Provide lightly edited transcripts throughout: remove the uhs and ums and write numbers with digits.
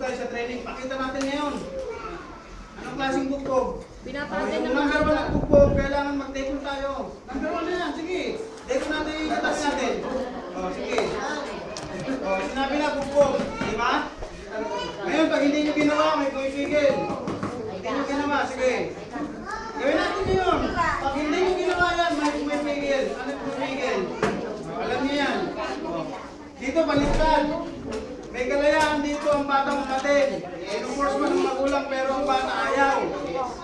tayo sa training. Pakita natin ngayon. Anong klaseng bugbog? Binapatin Yung number 1 ang bugbog, kailangan mag-take tayo. Number 1 na yan, sige. Take natin yung katabi natin. O, sige. O, sinabi na bugbog. Di ba? Ngayon, pag hindi nyo ginawa, may pumipigil. Hindi nyo ginawa, sige. Gawin natin yun. Pag hindi nyo ginawa yan, may pumipigil. Ano yung pumipigil? O, alam nyo yan. O, dito, baliktad. May kalayaan dito ang batang umatin. I-enforce man ng magulang pero ang bata ayaw.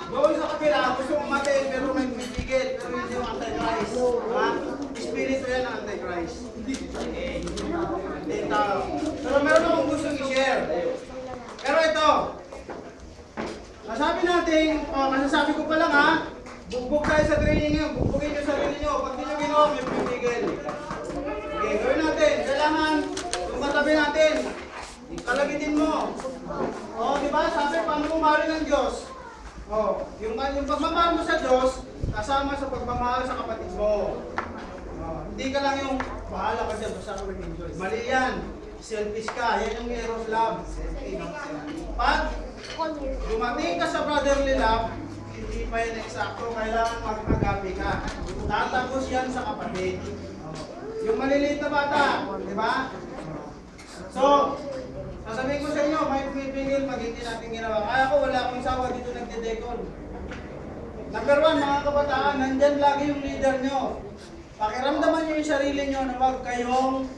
Doon sa kapila, gusto umatin pero may pumipigil. Pero hindi yung anti-Christ. Ha? Espiritu yan ang anti-Christ. Hindi tao. Pero meron akong gustong i-share. Pero ito, masasabi ko pa lang ha, bugbog tayo sa training nyo, bugbogin nyo sa sarili nyo. Pag di nyo ginawa, may pumipigil. Okay, gawin natin. Kailangan, yung katabi natin, kalagitin mo. O, di ba? Sabi, paano mo mahal ng Diyos? O, yung pagmamahal mo sa Diyos, kasama sa pagmamahal sa kapatid mo. O, hindi ka lang yung bahala ka dyan, basta ka mag-enjoy. Mali yan. Selfish ka. Yan yung eros love. Pag dumating ka sa brotherly love, hindi pa yan eksakto. Kailangan mag-agapi ka. Tatapos yan sa kapatid. Yung maliliit na bata, di ba? So, sasabihin ko sa inyo, may pumipigil pag hindi natin ginawa. Kaya ko wala akong sawa dito nagdedekon. Number 1, mga kabataan, nandyan lagi yung leader nyo. Pakiramdaman nyo yung sarili nyo na huwag kayong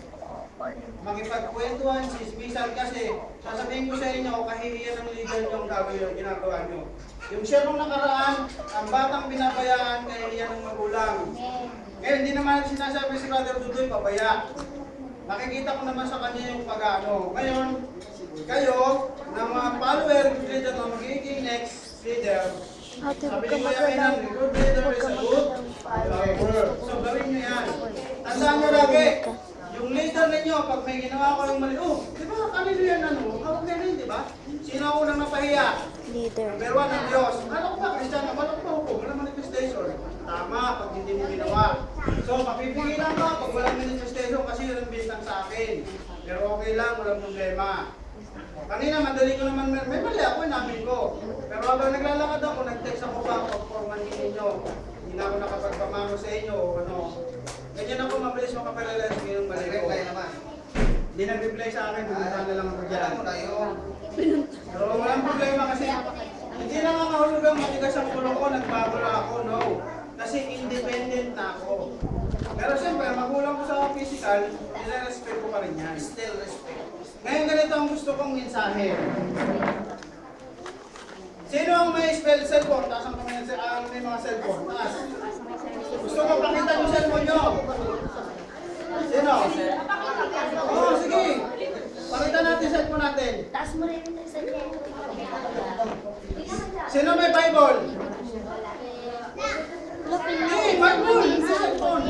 makipagkwentuhan, sismisan kasi sasabihin ko sa inyo, kahihiyan ng leader nyo ang gagawin yung ginagawa nyo. Yung siya nung nakaraan, ang batang binabayaan, kahihiyan ng magulang. Ngayon, hindi naman sinasabi si Brother Dudoy, pabaya. Nakikita ko naman sa kanya yung pag-ano. Ngayon, kayo, na mga follower, good leader na magiging next leader, sabi ni Kuya Kainan, good leader is a good follower. So, gawin nyo yan. Tandaan nyo lagi, yung leader ninyo, pag may ginawa ko yung mali, oh, di ba, kanino yan ano? Hawag na rin, di ba? Sino ang unang napahiya? Leader. Number 1 ang Diyos. Ano ko ba, Kristiyan? Ano ko ba hukom? Walang manifestation. Tama, pag hindi mo ginawa. So, mapipigilan ka pag walang manifestation kasi yun ang bintang sa akin. Pero okay lang, walang problema. Kanina, madali ko naman, may mali ako, inamin ko. Pero habang naglalakad ako, nag-text ako pa pag formanin ninyo. Hindi na ako nakapagpamano sa inyo o ano. Ganyan ako, mabilis makaparalize ko yung mali ko. Hindi nag-reply sa akin, pumunta na lang ako dyan. Pero walang problema kasi hindi na nga mahulugang matigas ang kulong ko, nagbago na ako, no. Kasi independent na ako. Pero siyempre, magulang ko sa physical, nire-respect ko pa rin yan. Still respect. Ngayon ganito ang gusto kong mensahe. Sino ang may cellphone? Taas ang may mga cellphone. Taas. Gusto ko pakita yung cellphone nyo. Sino? Oo, sige. Pakita natin cellphone natin. Taas mo rin yung cellphone. Sino may Bible? Hey, Bible! Cellphone!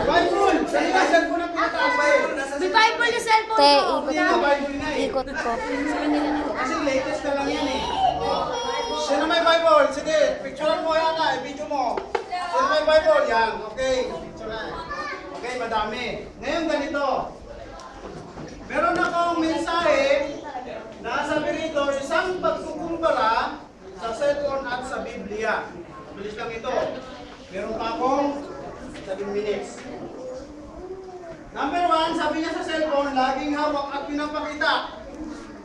Bible! Saan yung cellphone ang pinataas ba eh? May Bible yung cellphone Te, ko. Hindi na Bible na eh. ikot ko. Kasi latest na lang yan eh. Sino may Bible? Sige, picturean mo yan na, i-video mo. Sino may Bible? Yan, okay. Picturean. Okay, madami. Ngayon ganito. Meron akong mensahe na sabi rito, isang pagkukumpara sa cellphone at sa Biblia. Bilis lang ito. Meron pa akong 7 minutes. Number 1, sabi niya sa cellphone, laging hawak at pinapakita.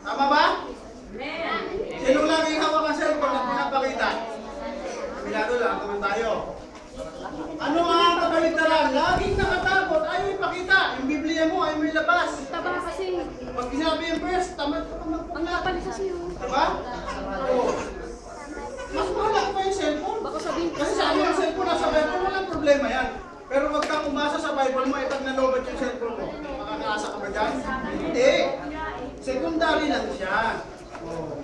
Tama ba? Sinong laging hawak ang cellphone at pinapakita? Bilado lang, naman tayo. Ano nga ang kabaligtaran? Laging nakatakot, ayaw ipakita. Yung Biblia mo, ayaw mo ilabas. Taba kasi. Pag sinabi yung verse, tamad ka Ang lapal kasi yun. diba? Oo. Mas mahal pa yung cellphone. Baka sabihin ko Kasi sa sa yung cellphone nasa Bible, walang problema yan. Pero wag kang umasa sa Bible mo, pag nalobat yung cellphone mo, makakaasa ka ba dyan? Hindi. Secondary lang siya. Oh.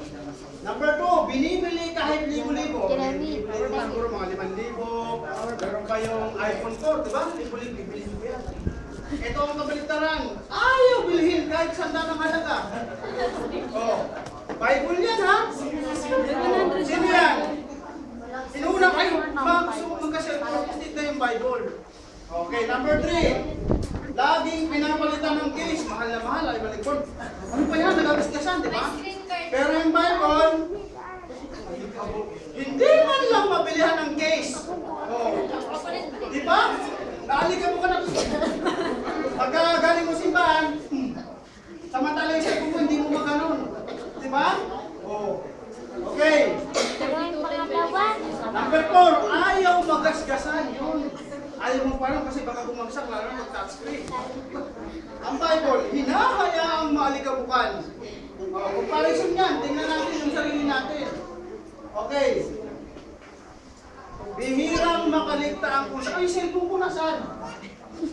Number 2, binibili kahit libo-libo. Binibili siguro mga 5,000. Meron kayong iPhone 4, diba? Libo-libo, bibili mo yan. Ito ang kabaligtaran. Ayaw bilhin kahit sanda ng halaga. Oh. Bible yan ha? Sino yan? Sinuuna kayo, gusto mo magka-cellphone, hindi na yung Bible. Okay, number 3. Laging pinapalitan ng case, mahal na mahal, ay balikod. Ano pa yan? Nagabisgasan, di ba? May screen card Halik ka mo ka na. Pagka galing mo simbahan, samantala yung cellphone mo, hindi mo maganon. Diba? Oh. Okay. Number 4, ayaw magasgasan yun. Ayaw mo parang kasi baka bumagsak, lalo na mag-touchscreen. Ang Bible, hinahayaang maalikabukan. Comparison yan, tingnan natin yung sarili natin. Okay. Bihirang makaligtaan ko sa, ay, cellphone ko nasaan?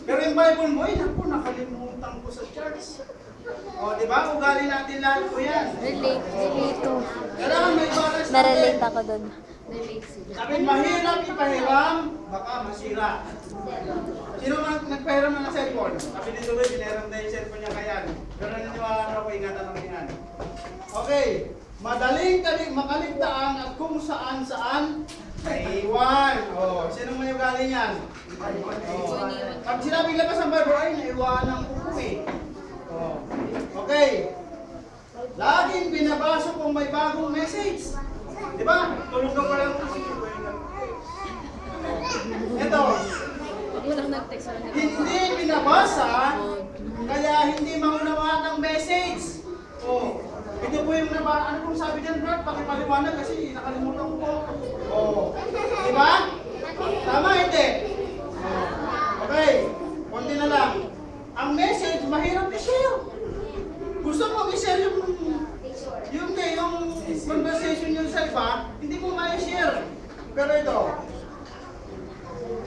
Pero yung Bible mo, ay, naku, nakalimutan ko sa church. O, di ba? Ugali natin lahat ko yan. Relate to. Kailangan may balas Na-relate ako dun. Sabi, mahirap ipahiram, baka masira. Sino nagpahiram ng cellphone? Sabi dito ba, binahiram na yung cellphone niya kaya. Pero naniniwala na ako, ingatan ng ingatan. Okay. Madaling makaligtaan at kung saan-saan naiwan. Oh, sino mo yung galing yan? Oh. Pag sinabing labas ang Bible, ay, naiwanan ko po eh. Oh. Okay. Laging binabasa kung may bagong message. Di ba? Tulog ka pa lang. Ito. Hindi binabasa, kaya hindi maunawaan ang message. Oh. Ito po yung nabasa. Ano pong sabi dyan, Brad? Pakipaliwanag kasi nakalimutan ko po. Oh. Di ba? Tama, hindi? Oh. Okay. Konti na lang. Ang message, mahirap i-share. Gusto mo i-share yung conversation yung sa iba, hindi mo ma-share. Pero ito,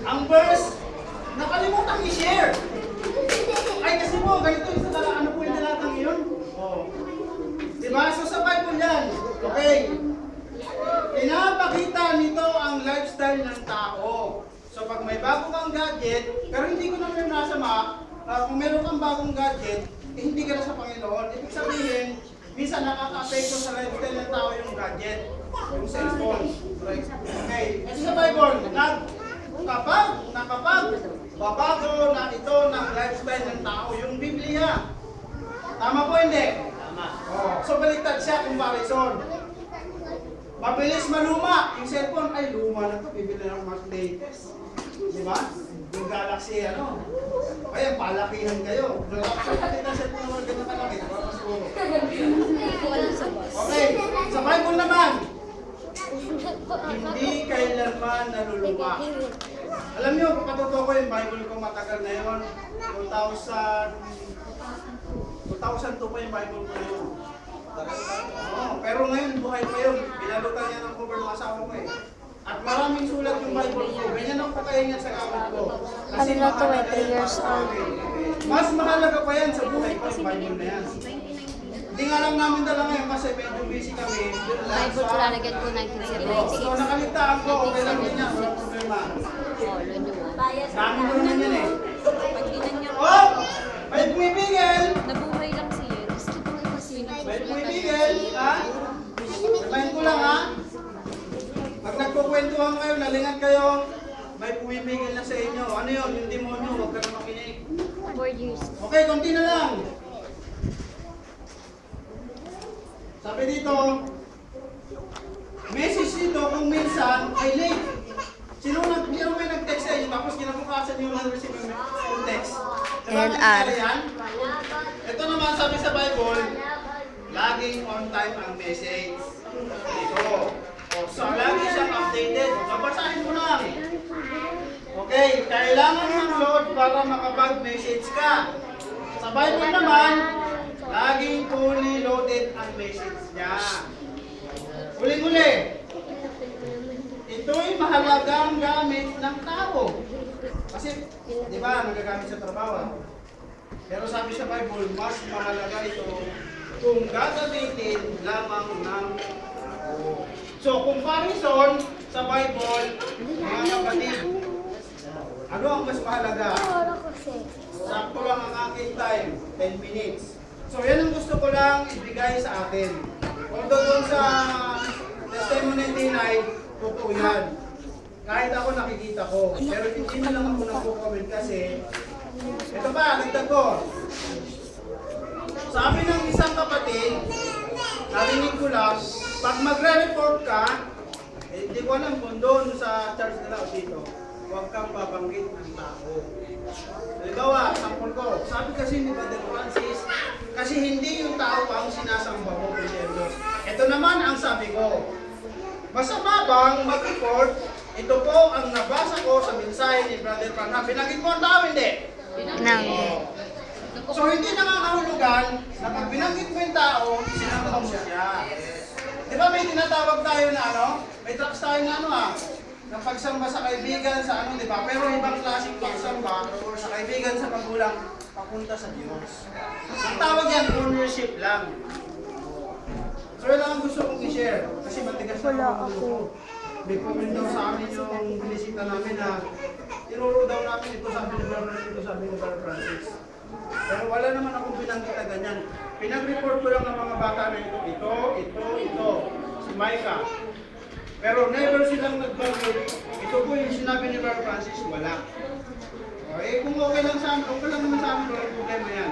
ang verse, nakalimutan i-share. Ay, kasi po, ganito yung sa dala, ano po yung dalatang yun? Oh. Diba? So sa Bible yan. Okay. Pinapakita nito ang lifestyle ng tao. So pag may bago kang gadget, pero hindi ko naman yung nasama, kung meron kang bagong gadget, eh, hindi ka na sa Panginoon. Ibig sabihin, minsan nakaka-apekto sa lifestyle ng tao yung gadget, yung cellphone. Okay. Kasi sa Bible, kapag babago na ito ng lifestyle ng tao, yung Biblia. Tama po hindi? Tama. Oh, so baliktad siya comparison. Mabilis maluma. Yung cellphone, ay luma na to. Bibili ng mas latest. Diba? Yung Galaxy, ano? Kaya palakihan kayo. Pagkakit na cellphone naman ganyan kalaki. Okay. Sa Bible naman, hindi kailanman naluluma. Alam niyo, kapatuto ko yung Bible ko matagal na yun. 2002 pa yung Bible ko yun. Pero ngayon, buhay pa yun. Binalutan niya ng cover ng asawa ko eh. At maraming sulat yung Bible ko. Ganyan ang pakaingat sa gamit ko. Kasi Ano na to eh, 3 years old. mas mahalaga pa yan sa buhay ko yung Bible na yan. Hindi nga lang namin dala ngayon kasi medyo busy kami. Bible ko lalagyan ko 1976. So nakaligtaan ko, okay lang din yan. Walang problema. Dami ko naman yan eh. Oh! May bumibigil! Nabuhay lang siya. May bumibigil! Ha? Remind ko lang ha? Pag nagkukwentuhan kayo, nalingan kayo, may bumibigil na sa inyo. Ano yun? Yung demonyo, huwag ka na makinig. 4 years. Okay, konti na lang. Sabi dito, message dito kung minsan ay late. Sino may nag-text sa inyo tapos kinabukasan yung receive yung text? Diba nangyari yan? Ito naman sabi sa Bible, laging on time ang message. Dito. So, lagi siyang updated. Babasahin ko lang. Okay, kailangan ng load para makapag-message ka. Sa Bible naman, laging fully loaded ang message niya. Uli-uli. Ito'y mahalagang gamit ng tao. Kasi, di ba, nagagamit sa trabaho. Pero sabi sa Bible, mas mahalaga ito kung gagamitin lamang ng tao. So, comparison sa Bible, mga kapatid, ano ang mas mahalaga? Sakto lang ang aking time, 10 minutes. So, yan ang gusto ko lang ibigay sa atin. Although doon sa testimony tinay, totoo yan. Kahit ako nakikita ko. Pero hindi na lang ako nagpo-comment kasi, ito pa, nagtag ko. Sabi ng isang kapatid, narinig ko lang, pag magre-report ka, hindi ko alam kung doon sa church nila o dito. huwag kang babanggit ng tao. Halimbawa, sampol ko, sabi kasi ni Brother Francis, kasi hindi yung tao ang sinasamba mo, Diyos. Ito naman ang sabi ko, masama bang mag-report? Ito po ang nabasa ko sa mensahe ni Brother Francis. Binanggit mo ang tao, hindi? Binanggit. So hindi nakakahulugan na pag binanggit mo yung tao, sinamba mo siya. Di ba may tinatawag tayo na ano? May tracks tayo na ano na pagsamba sa kaibigan sa ano, di ba? Pero ibang klaseng pagsamba sa kaibigan sa magulang papunta sa Diyos. Ang tawag yan, ownership lang. So yun lang ang gusto kong i-share. Kasi matigas na Wala ang ako. ko. May comment daw sa amin yung binisita namin na tinuro daw namin ito sabi ni Brother Francis. Pero wala naman akong binanggit na ganyan. Pinag-report ko lang ng mga bata na ito, si Micah. Pero never silang nagbanggit. Ito po yung sinabi ni Brother Francis, wala. O, kung okay lang sa amin, okay lang naman sa amin, walang problema yan.